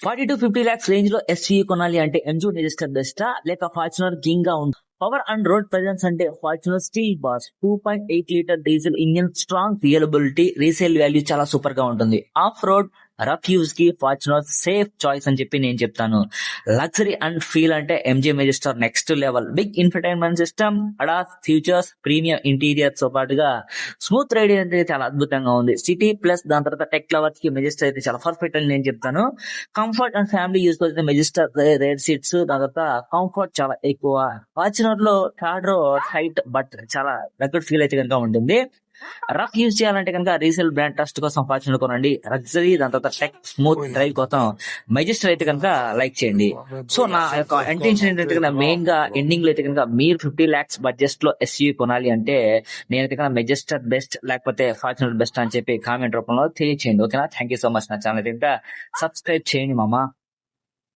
40 to 50 lakhs range లో SUV కొనాలి అంటే ఎంజూ మెజెస్టర్ బెస్టా లేక ఫార్చునర్ కింగ్ గా ఉంది? పవర్ అండ్ రోడ్ ప్రెజెన్స్ అంటే Fortuner steel boss 2.8 litre diesel engine, strong reliability, resale value చాలా సూపర్ గా ఉంటుంది. ఆఫ్ రోడ్ రఫ్ యూజ్ కి ఫార్చునర్ సేఫ్ చాయిస్ అని చెప్పి నేను చెప్తాను. లగ్జరీ అండ్ ఫీల్ అంటే MG Majestor next level. Big infotainment system, ADAS features, premium interior తో పాటుగా స్మూత్ రైడింగ్ అంటే చాలా అద్భుతంగా ఉంది. సిటీ ప్లస్ దాని తర్వాత టెక్ లవర్స్ కి మెజెస్టర్ అయితే చాలా పర్ఫెక్ట్ అని నేను చెప్తాను. కంఫర్ట్ అండ్ ఫ్యామిలీ యూజ్ కోసం మెజెస్టర్ రేర్ సీట్స్, దాని తర్వాత కంఫర్ట్ చాలా ఎక్కువ. ఫార్చునర్ లో థర్డ్ రో హైట్ బట్ చాలా రెగ్యులర్ ఫీల్ అయితే కనుక ఉంటుంది. రఫ్ యూజ్ చేయాలంటే కనుక రీసేల్ బ్రాండ్ ట్రస్ట్ కోసం ఫార్చునర్ కొనండి. లగ్జరీ దాని తర్వాత టెక్ స్మూత్ డ్రైవ్ కోసం మెజెస్టర్ అయితే కనుక లైక్ చేయండి. సో నా యొక్క ఇంటెన్షన్ ఏంటంటే కనుక మెయిన్ గా ఎండింగ్ లో అయితే కనుక మీరు 50 lakhs బడ్జెట్ లో ఎస్యూవీ కొనాలి అంటే నేనైతే కనుక మెజెస్టర్ బెస్ట్ లేకపోతే ఫార్చునర్ బెస్ట్ అని చెప్పి కామెంట్ రూపంలో తెలియచేయండి. ఓకేనా? Thank you so much. నా ఛానల్ అయితే కనుక సబ్స్క్రైబ్ చేయండి మామ.